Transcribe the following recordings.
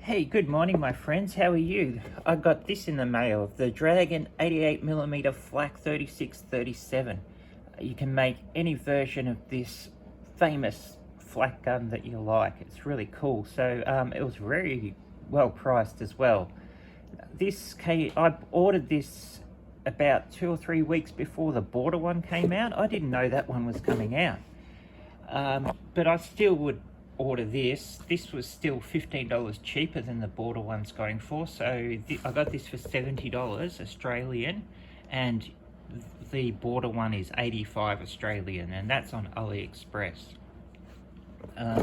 Hey, good morning, my friends. How are you? I got this in the mail, the Dragon 88mm FLAK 3637. You can make any version of this famous flak gun that you like. It's really cool. So it was very well priced as well. I ordered this about 2 or 3 weeks before the border one came out. I didn't know that one was coming out. But I still would order this. This was still $15 cheaper than the border one's going for, so I got this for $70 Australian, and the border one is 85 Australian, and that's on AliExpress.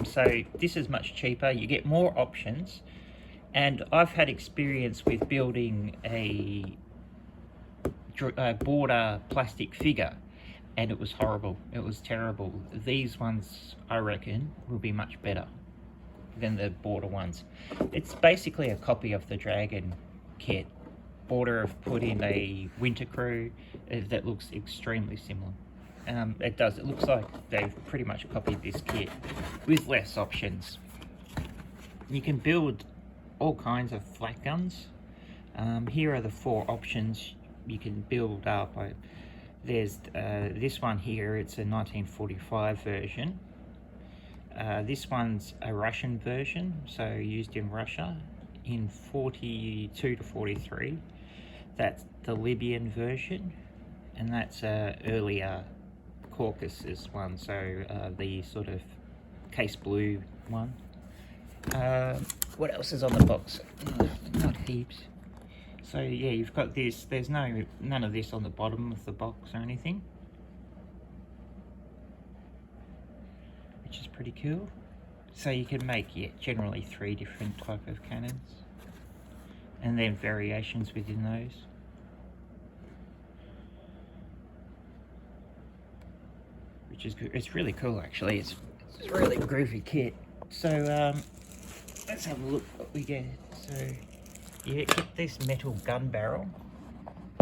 So this is much cheaper. You get more options, and I've had experience with building a border plastic figure, and it was horrible. It was terrible. These ones, I reckon, will be much better than the border ones. It's basically a copy of the Dragon kit. Border have put in a winter crew that looks extremely similar. It does. It looks like they've pretty much copied this kit with less options. You can build all kinds of flak guns. Here are the 4 options you can build up. There's this one here, it's a 1945 version. This one's a Russian version, so used in Russia in 42 to 43. That's the Libyan version, and that's a earlier Caucasus one, so the sort of case blue one. What else is on the box? Not heaps. So yeah, you've got this. There's none of this on the bottom of the box or anything, which is pretty cool. So you can make generally 3 different type of cannons, and then variations within those. Which is good. It's really cool actually. It's a really groovy kit. So let's have a look what we get. So you get this metal gun barrel,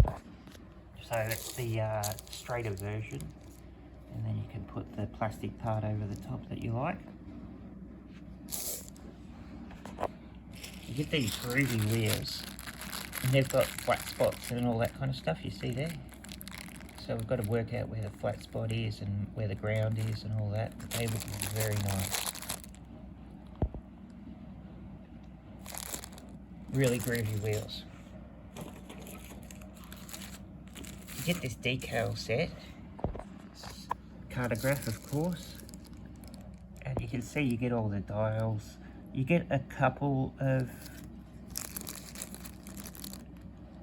so it's the straighter version, and then you can put the plastic part over the top that you like. You get these groovy wheels, and they've got flat spots and all that kind of stuff you see there. So we've got to work out where the flat spot is and where the ground is and all that. But they look very nice. Really groovy wheels. You get this decal set, cartograph of course, and you can see you get all the dials. You get a couple of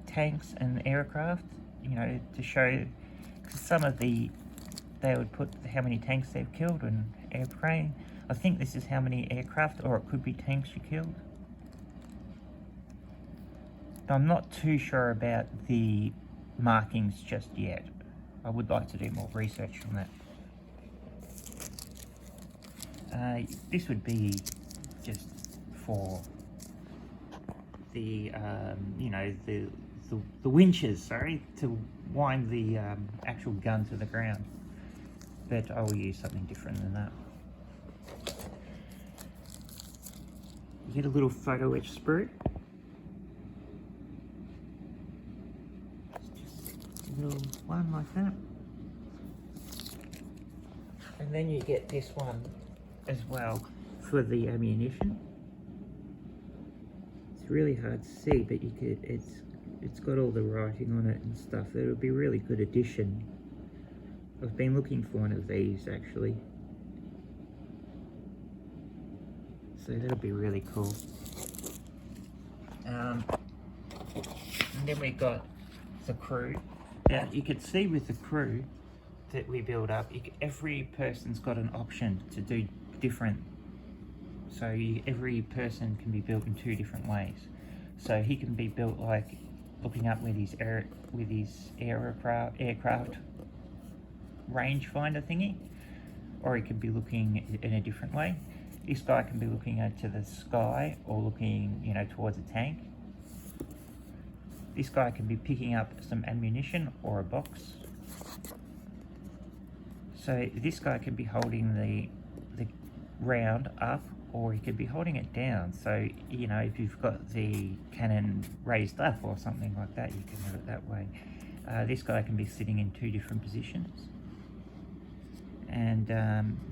tanks and aircraft, you know, to show, because some of they would put how many tanks they've killed and airplane. I think this is how many aircraft, or it could be tanks you killed. I'm not too sure about the markings just yet. I would like to do more research on that. This would be just for the you know, the winches, sorry, to wind the actual gun to the ground. But I will use something different than that. You get a little photo etch sprue. Little one like that, and then you get this one as well for the ammunition. It's really hard to see, but it's got all the writing on it and stuff. It'll be a really good addition. I've been looking for one of these actually, so that'll be really cool. And then we got the crew. Now you can see with the crew that we build up, every person's got an option to do different. So every person can be built in 2 different ways. So he can be built like looking up with his aircraft rangefinder thingy, or he could be looking in a different way. This guy can be looking out to the sky, or looking, you know, towards a tank. This guy can be picking up some ammunition or a box. So this guy can be holding the round up or you could be holding it down. So, you know, if you've got the cannon raised up or something like that, you can have it that way. This guy can be sitting in 2 different positions. And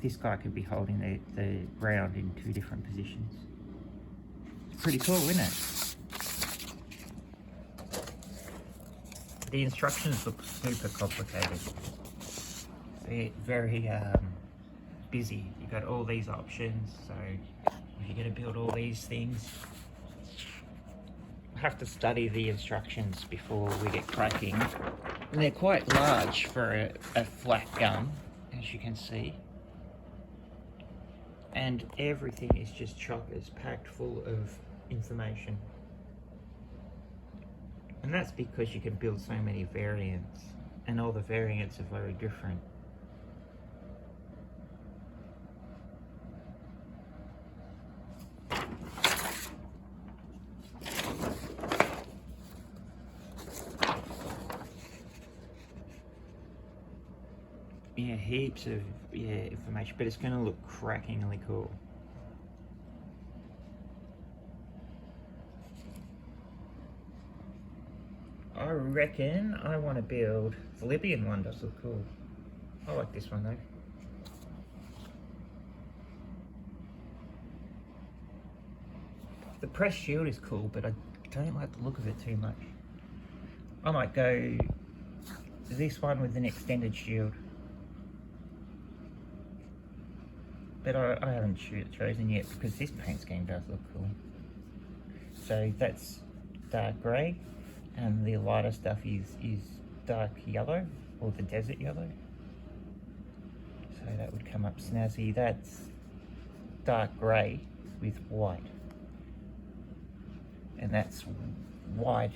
this guy could be holding the round in 2 different positions. It's pretty cool, isn't it? The instructions look super complicated. They're very busy. You've got all these options, so if you're going to build all these things, have to study the instructions before we get cracking. And they're quite large for a FLAK gun, as you can see. And everything is just chockers, packed full of information. And that's because you can build so many variants, and all the variants are very different. Yeah, heaps of information, but it's going to look crackingly cool. I reckon I want to build the Libyan one. Does look cool. I like this one though. The press shield is cool, but I don't like the look of it too much. I might go this one with an extended shield. But I haven't chosen yet because this paint scheme does look cool. So that's dark grey, and the lighter stuff is dark yellow, or the desert yellow. So that would come up snazzy. That's dark grey with white. And that's white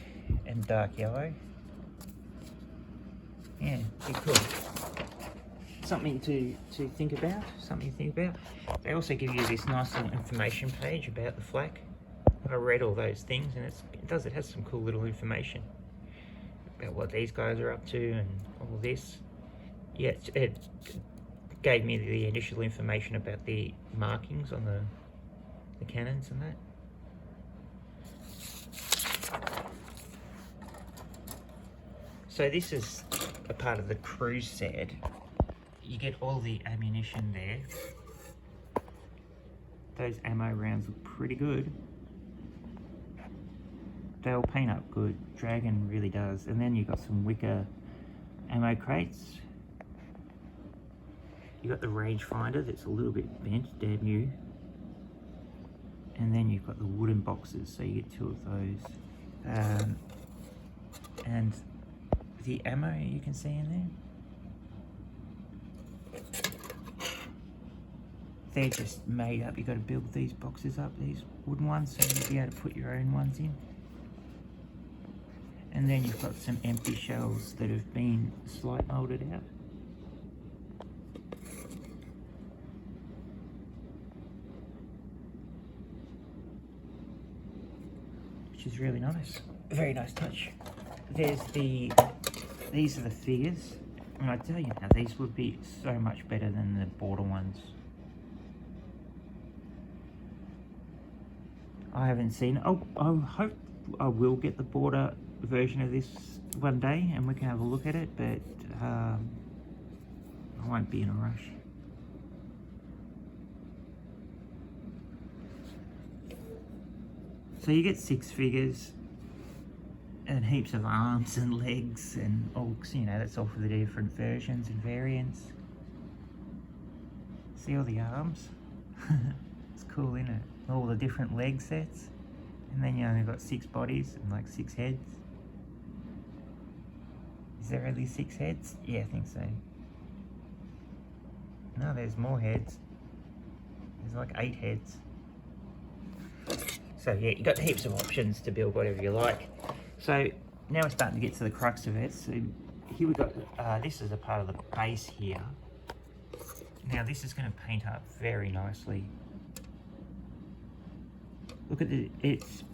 and dark yellow. Yeah, pretty cool. Something to think about, They also give you this nice little information page about the FLAK. I read all those things, and it has some cool little information about what these guys are up to and all this. Yeah, it gave me the initial information about the markings on the cannons and that. So this is a part of the cruise set. You get all the ammunition there. Those ammo rounds look pretty good. They'll paint up good. Dragon really does. And then you've got some wicker ammo crates. You've got the rangefinder that's a little bit bent, damn new. And then you've got the wooden boxes, so you get 2 of those. And the ammo you can see in there. They're just made up. You've got to build these boxes up, these wooden ones, so you'll be able to put your own ones in. And then you've got some empty shells that have been slide molded out. Which is really nice. Very nice touch. These are the figures. And I tell you now, these would be so much better than the border ones. I haven't seen. I hope I will get the border version of this one day, and we can have a look at it. But I won't be in a rush. So you get 6 figures and heaps of arms and legs and all. You know, that's all for the different versions and variants. See all the arms? It's cool, isn't it? All the different leg sets, and then you only got 6 bodies and like 6 heads. Is there only 6 heads? Yeah, I think so. No, there's more heads. There's like 8 heads. So yeah, you got heaps of options to build whatever you like. So now we're starting to get to the crux of it. So here we got this is a part of the base here. Now this is going to paint up very nicely. Look at it, it's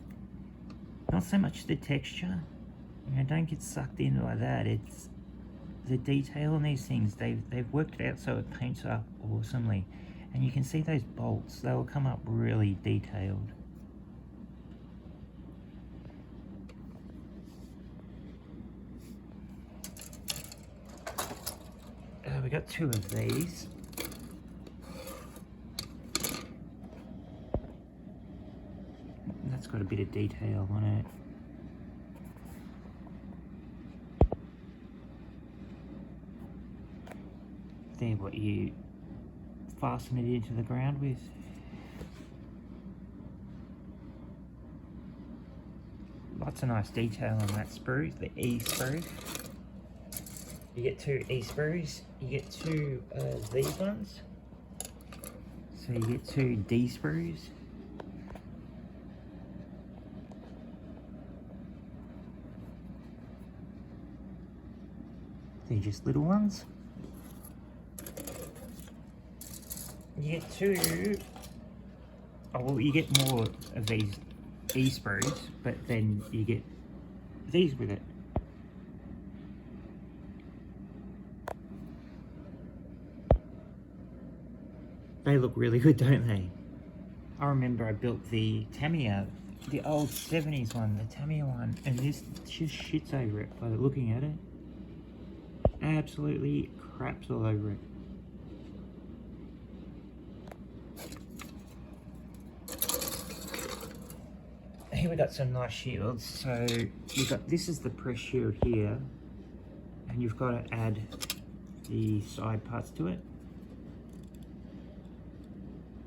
not so much the texture, you know, don't get sucked in by that, it's the detail on these things. They've worked it out so it paints up awesomely. And you can see those bolts, they will come up really detailed. We got 2 of these. That's got a bit of detail on it. They're what you fasten it into the ground with. Lots of nice detail on that sprue, the E sprue. You get 2 E sprues, you get 2 these ones. So you get 2 D sprues. They're just little ones. You get 2, oh well, you get more of these E sprues, but then you get these with it. They look really good, don't they? I remember I built the Tamiya, the old 70s one, the Tamiya one, and this just shits over it by looking at it. Absolutely craps all over it. Here we got some nice shields. So you've got, this is the press shield here, and you've got to add the side parts to it.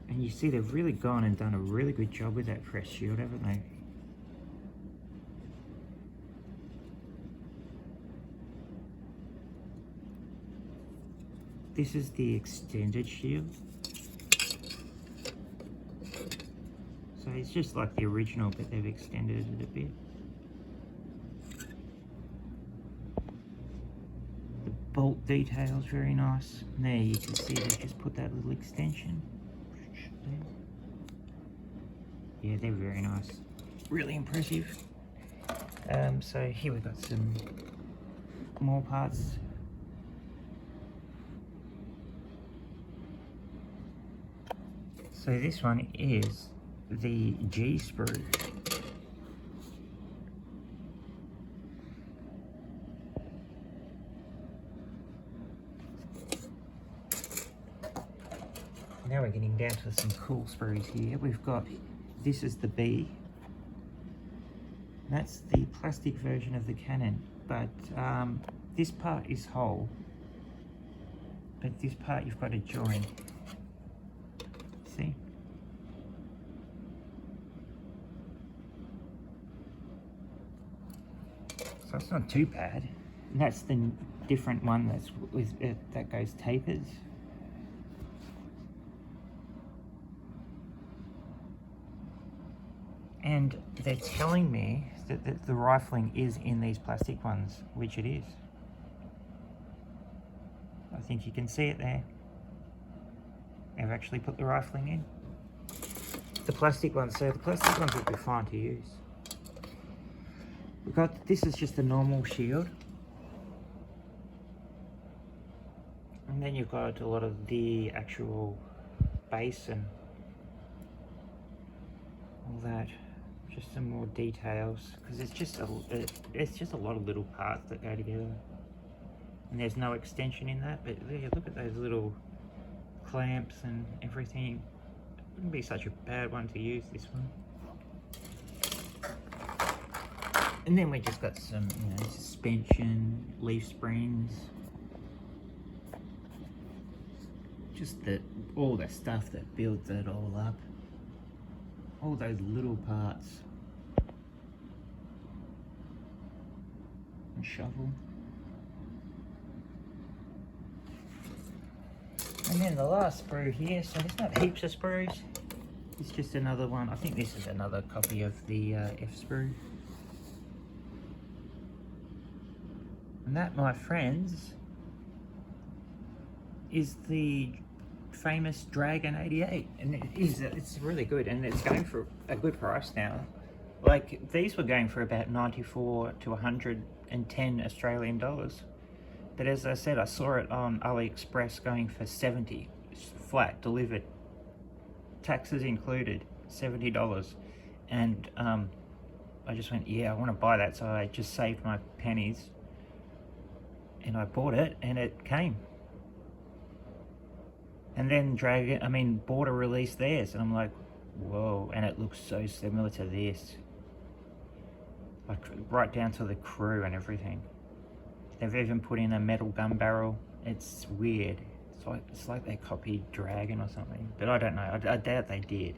And you see they've really gone and done a really good job with that press shield, haven't they? This is the extended shield. So it's just like the original, but they've extended it a bit. The bolt detail is very nice. And there you can see they've just put that little extension. Yeah, they're very nice. Really impressive. So here we've got some more parts. So this one is the G sprue. Now we're getting down to some cool sprues here. We've got, this is the B. That's the plastic version of the Canon, but this part is whole. But this part you've got to join. See? So it's not too bad. And that's the different one that's with that goes tapers. And they're telling me that the rifling is in these plastic ones, which it is. I think you can see it there. They've actually put the rifling in. The plastic ones, so the plastic ones would be fine to use. We've got, this is just a normal shield. And then you've got a lot of the actual base and all that. Just some more details, because it's just a lot of little parts that go together. And there's no extension in that, but yeah, look at those little clamps and everything. It wouldn't be such a bad one to use, this one. And then we just got some, you know, suspension, leaf springs. Just all the stuff that builds it all up. All those little parts. And shovel. And then the last sprue here, so there's not heaps of sprues. It's just another one. I think this is another copy of the F sprue. And that, my friends, is the famous Dragon 88, and it's really good, and it's going for a good price now. Like, these were going for about 94 to 110 Australian dollars, but as I said, I saw it on AliExpress going for 70. FLAK delivered, taxes included, $70. And I just went, yeah, I want to buy that. So I just saved my pennies and I bought it, and it came. And then Border released theirs, and I'm like, whoa, and it looks so similar to this. Like, right down to the crew and everything. They've even put in a metal gun barrel. It's weird. It's like they copied Dragon or something. But I don't know. I doubt they did.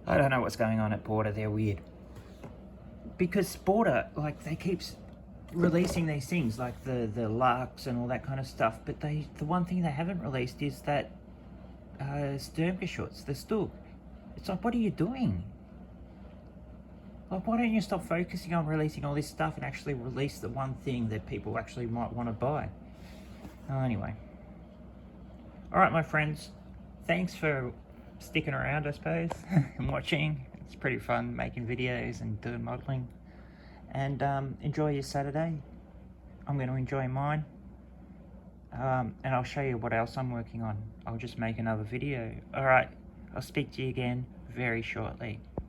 I don't know what's going on at Border. They're weird. Because Border, like, they keep releasing these things, like the Lux and all that kind of stuff. But the one thing they haven't released is that Sturmgeschütz, the Stug. It's like, what are you doing? Like, why don't you stop focusing on releasing all this stuff and actually release the one thing that people actually might want to buy? Anyway. Alright, my friends. Thanks for sticking around, I suppose, and watching. It's pretty fun making videos and doing modelling. And enjoy your Saturday. I'm going to enjoy mine. And I'll show you what else I'm working on. I'll just make another video. Alright, I'll speak to you again very shortly.